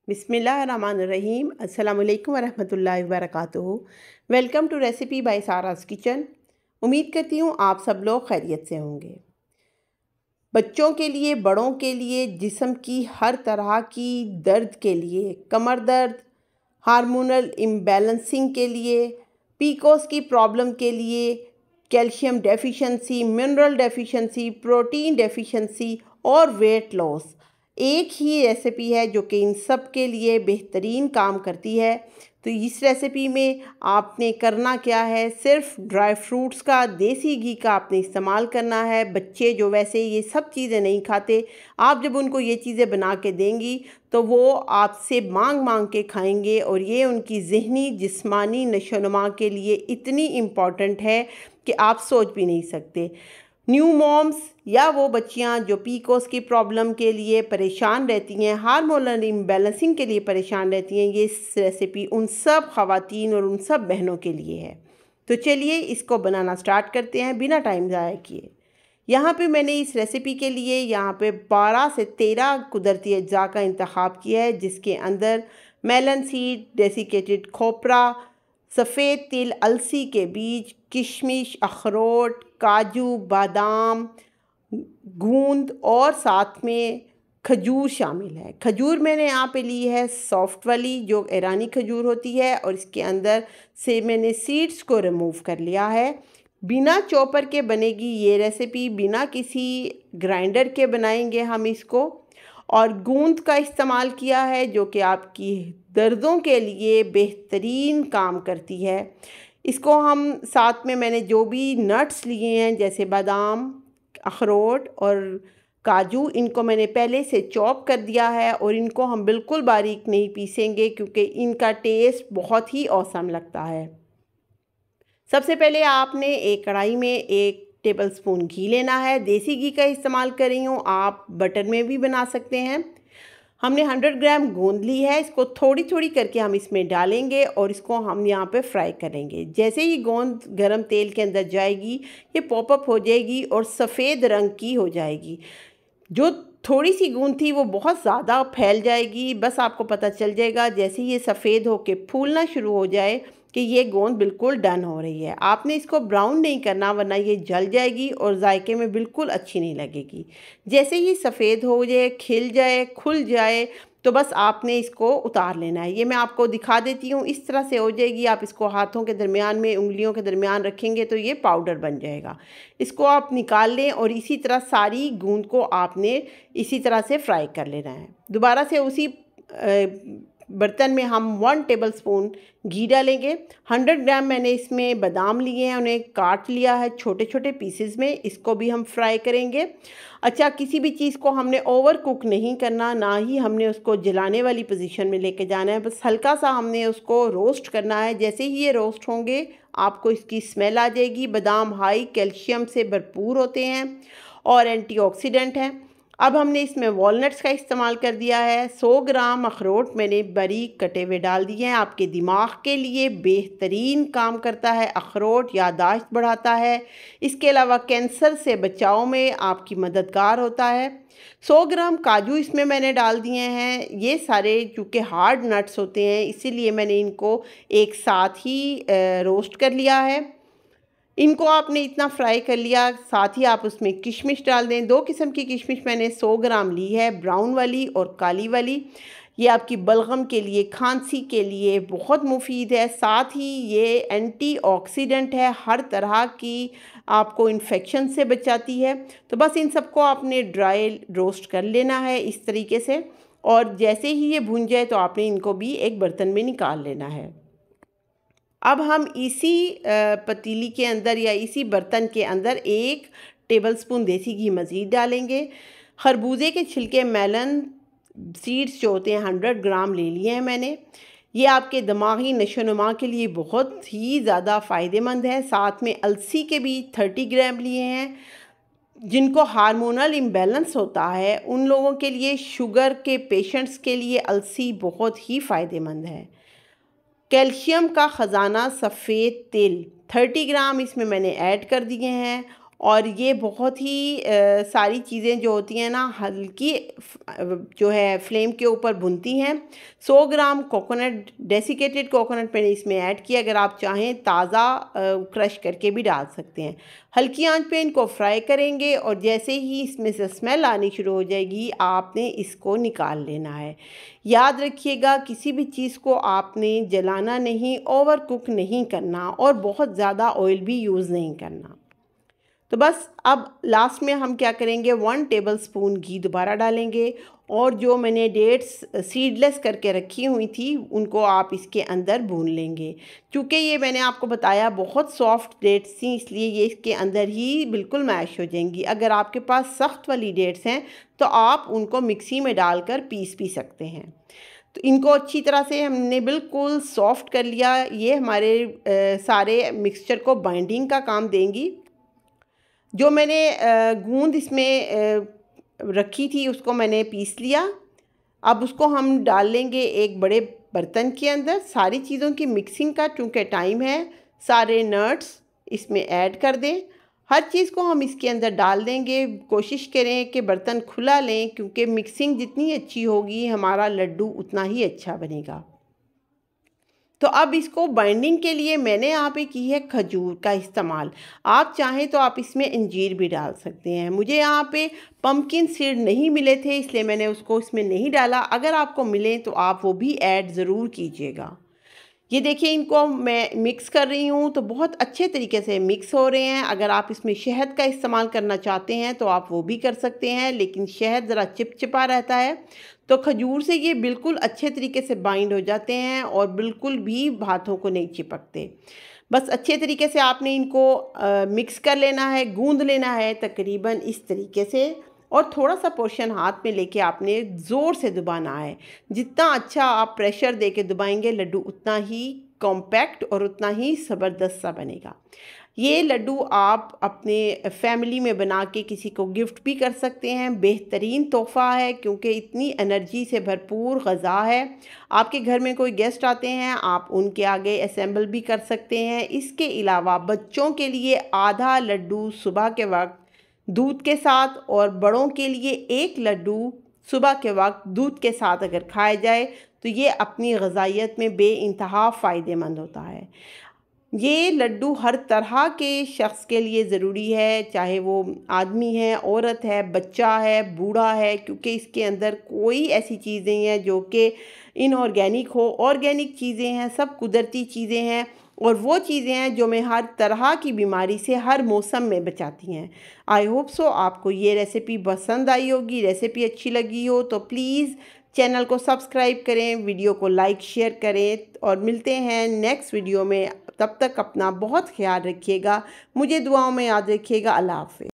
बिस्मिल्लाहिर्रहमानिर्रहीम। अस्सलाम वालेकुम वरहमतुल्लाहि वबरकातुहू। Welcome to recipe by Sara's kitchen. उम्मीद करती हूँ आप सब लोग खैरियत से होंगे। बच्चों के लिए, बड़ों के लिए, जिस्म की हर तरह की दर्द के लिए, कमर दर्द, हार्मोनल इम्बैलेंसिंग के लिए, पीकोस की प्रॉब्लम के लिए, calcium deficiency, mineral deficiency, protein deficiency और वेट लॉस, एक ही रेसिपी है जो कि इन सब के लिए बेहतरीन काम करती है। तो इस रेसिपी में आपने करना क्या है, सिर्फ ड्राई फ्रूट्स का, देसी घी का आपने इस्तेमाल करना है। बच्चे जो वैसे ये सब चीज़ें नहीं खाते, आप जब उनको ये चीज़ें बना के देंगी तो वो आपसे मांग मांग के खाएंगे और ये उनकी ज़हनी जिस्मानी नशोनुमा के लिए इतनी इम्पॉर्टेंट है कि आप सोच भी नहीं सकते। न्यू मॉम्स या वो बच्चियां जो पीकोस की प्रॉब्लम के लिए परेशान रहती हैं, हार्मोनल इम्बैलेंसिंग के लिए परेशान रहती हैं, ये रेसिपी उन सब ख़वातीन और उन सब बहनों के लिए है। तो चलिए इसको बनाना स्टार्ट करते हैं बिना टाइम ज़ाया किए। यहाँ पे मैंने इस रेसिपी के लिए यहाँ पे 12 से 13 कुदरती अज्जा का इंतखाब किया है, जिसके अंदर मेलन सीड, डेसिकेटेड खोपरा, सफ़ेद तिल, अलसी के बीज, किशमिश, अखरोट, काजू, बादाम, गूंद और साथ में खजूर शामिल है। खजूर मैंने यहाँ पे ली है सॉफ्ट वाली, जो ईरानी खजूर होती है, और इसके अंदर से मैंने सीड्स को रिमूव कर लिया है। बिना चॉपर के बनेगी ये रेसिपी, बिना किसी ग्राइंडर के बनाएंगे हम इसको। और गूंद का इस्तेमाल किया है जो कि आपकी दर्दों के लिए बेहतरीन काम करती है। इसको हम साथ में मैंने जो भी नट्स लिए हैं जैसे बादाम, अखरोट और काजू, इनको मैंने पहले से चॉप कर दिया है और इनको हम बिल्कुल बारीक नहीं पीसेंगे क्योंकि इनका टेस्ट बहुत ही औसम लगता है। सबसे पहले आपने एक कढ़ाई में 1 टेबलस्पून घी लेना है। देसी घी का इस्तेमाल कर रही हूँ, आप बटर में भी बना सकते हैं। हमने 100 ग्राम गोंद ली है, इसको थोड़ी थोड़ी करके हम इसमें डालेंगे और इसको हम यहाँ पे फ्राई करेंगे। जैसे ही गोंद गरम तेल के अंदर जाएगी ये पॉपअप हो जाएगी और सफ़ेद रंग की हो जाएगी। जो थोड़ी सी गूंद थी वो बहुत ज़्यादा फैल जाएगी, बस आपको पता चल जाएगा जैसे ये सफ़ेद होके फूलना शुरू हो जाए कि ये गोंद बिल्कुल डन हो रही है। आपने इसको ब्राउन नहीं करना वरना ये जल जाएगी और जायके में बिल्कुल अच्छी नहीं लगेगी। जैसे ही सफ़ेद हो जाए, खिल जाए, खुल जाए, तो बस आपने इसको उतार लेना है। ये मैं आपको दिखा देती हूँ, इस तरह से हो जाएगी। आप इसको हाथों के दरमियान में, उंगलियों के दरमियान रखेंगे तो ये पाउडर बन जाएगा। इसको आप निकाल लें और इसी तरह सारी गूंद को आपने इसी तरह से फ्राई कर लेना है। दोबारा से उसी बर्तन में हम 1 टेबलस्पून घी डालेंगे। 100 ग्राम मैंने इसमें बादाम लिए हैं, उन्हें काट लिया है छोटे छोटे पीसेस में, इसको भी हम फ्राई करेंगे। अच्छा, किसी भी चीज़ को हमने ओवर कुक नहीं करना, ना ही हमने उसको जलाने वाली पोजीशन में लेके जाना है, बस हल्का सा हमने उसको रोस्ट करना है। जैसे ही ये रोस्ट होंगे आपको इसकी स्मेल आ जाएगी। बादाम हाई कैल्शियम से भरपूर होते हैं और एंटीऑक्सीडेंट हैं। अब हमने इसमें वॉलनट्स का इस्तेमाल कर दिया है। 100 ग्राम अखरोट मैंने बारीक कटे हुए डाल दिए हैं। आपके दिमाग के लिए बेहतरीन काम करता है अखरोट, याददाश्त बढ़ाता है, इसके अलावा कैंसर से बचाव में आपकी मददगार होता है। 100 ग्राम काजू इसमें मैंने डाल दिए हैं। ये सारे चूँकि हार्ड नट्स होते हैं इसीलिए मैंने इनको एक साथ ही रोस्ट कर लिया है। इनको आपने इतना फ्राई कर लिया, साथ ही आप उसमें किशमिश डाल दें। 2 किस्म की किशमिश मैंने 100 ग्राम ली है, ब्राउन वाली और काली वाली। ये आपकी बलगम के लिए, खांसी के लिए बहुत मुफीद है, साथ ही ये एंटीऑक्सीडेंट है, हर तरह की आपको इन्फेक्शन से बचाती है। तो बस इन सबको आपने ड्राई रोस्ट कर लेना है इस तरीके से, और जैसे ही ये भुन जाए तो आपने इनको भी एक बर्तन में निकाल लेना है। अब हम इसी पतीली के अंदर या इसी बर्तन के अंदर 1 टेबलस्पून देसी घी मज़ीद डालेंगे। खरबूजे के छिलके, मेलन सीड्स जो होते हैं 100 ग्राम ले लिए हैं मैंने। ये आपके दिमागी नशोनुमा के लिए बहुत ही ज़्यादा फ़ायदेमंद है। साथ में अलसी के भी 30 ग्राम लिए हैं। जिनको हार्मोनल इम्बैलेंस होता है उन लोगों के लिए, शुगर के पेशेंट्स के लिए अलसी बहुत ही फ़ायदेमंद है। कैल्शियम का ख़जाना सफ़ेद तिल 30 ग्राम इसमें मैंने ऐड कर दिए हैं और ये बहुत ही सारी चीज़ें जो होती हैं ना हल्की जो है फ्लेम के ऊपर भुनती हैं। 100 ग्राम कोकोनट, डेसिकेटेड कोकोनट मैंने इसमें ऐड किया। अगर आप चाहें ताज़ा क्रश करके भी डाल सकते हैं। हल्की आंच पे इनको फ्राई करेंगे और जैसे ही इसमें से स्मेल आनी शुरू हो जाएगी आपने इसको निकाल लेना है। याद रखिएगा किसी भी चीज़ को आपने जलाना नहीं, ओवर कुक नहीं करना और बहुत ज़्यादा ऑयल भी यूज़ नहीं करना। तो बस अब लास्ट में हम क्या करेंगे, 1 टेबलस्पून घी दोबारा डालेंगे और जो मैंने डेट्स सीडलेस करके रखी हुई थी उनको आप इसके अंदर भून लेंगे। क्योंकि ये मैंने आपको बताया बहुत सॉफ्ट डेट्स थी इसलिए ये इसके अंदर ही बिल्कुल मैश हो जाएंगी। अगर आपके पास सख्त वाली डेट्स हैं तो आप उनको मिक्सी में डालकर पीस भी सकते हैं। तो इनको अच्छी तरह से हमने बिल्कुल सॉफ्ट कर लिया। ये हमारे सारे मिक्सचर को बाइंडिंग का काम देंगी। जो मैंने गूंद इसमें रखी थी उसको मैंने पीस लिया। अब उसको हम डाल लेंगे एक बड़े बर्तन के अंदर। सारी चीज़ों की मिक्सिंग का चूँकि टाइम है, सारे नट्स इसमें ऐड कर दें। हर चीज़ को हम इसके अंदर डाल देंगे। कोशिश करें कि बर्तन खुला लें क्योंकि मिक्सिंग जितनी अच्छी होगी हमारा लड्डू उतना ही अच्छा बनेगा। तो अब इसको बाइंडिंग के लिए मैंने यहाँ पे की है खजूर का इस्तेमाल। आप चाहें तो आप इसमें अंजीर भी डाल सकते हैं। मुझे यहाँ पे पम्पकिन सीड नहीं मिले थे इसलिए मैंने उसको इसमें नहीं डाला। अगर आपको मिले तो आप वो भी ऐड ज़रूर कीजिएगा। ये देखिए इनको मैं मिक्स कर रही हूँ तो बहुत अच्छे तरीके से मिक्स हो रहे हैं। अगर आप इसमें शहद का इस्तेमाल करना चाहते हैं तो आप वो भी कर सकते हैं, लेकिन शहद ज़रा चिपचिपा रहता है। तो खजूर से ये बिल्कुल अच्छे तरीके से बाइंड हो जाते हैं और बिल्कुल भी हाथों को नहीं चिपकते। बस अच्छे तरीके से आपने इनको मिक्स कर लेना है, गूंद लेना है तकरीबन इस तरीके से। और थोड़ा सा पोर्शन हाथ में लेके आपने ज़ोर से दबाना है। जितना अच्छा आप प्रेशर दे के दबाएंगे लड्डू उतना ही कॉम्पैक्ट और उतना ही ज़बरदस्त सा बनेगा। ये लड्डू आप अपने फैमिली में बना के किसी को गिफ्ट भी कर सकते हैं। बेहतरीन तोहफ़ा है क्योंकि इतनी एनर्जी से भरपूर ग़ज़ा है। आपके घर में कोई गेस्ट आते हैं आप उनके आगे असेंबल भी कर सकते हैं। इसके अलावा बच्चों के लिए आधा लड्डू सुबह के वक्त दूध के साथ और बड़ों के लिए 1 लड्डू सुबह के वक्त दूध के साथ अगर खाया जाए तो ये अपनी ग़िज़ाइयत में बेइंतहा फ़ायदेमंद होता है। ये लड्डू हर तरह के शख्स के लिए ज़रूरी है, चाहे वो आदमी है, औरत है, बच्चा है, बूढ़ा है, क्योंकि इसके अंदर कोई ऐसी चीज़ नहीं है जो कि इनऑर्गेनिक हो। ऑर्गेनिक चीज़ें हैं, सब कुदरती चीज़ें हैं और वो चीज़ें हैं जो हमें हर तरह की बीमारी से हर मौसम में बचाती हैं। आई होप सो आपको ये रेसिपी पसंद आई होगी, रेसिपी अच्छी लगी हो तो प्लीज़ चैनल को सब्सक्राइब करें, वीडियो को लाइक शेयर करें और मिलते हैं नेक्स्ट वीडियो में। तब तक अपना बहुत ख्याल रखिएगा, मुझे दुआओं में याद रखिएगा। अल्लाह हाफ़िज़।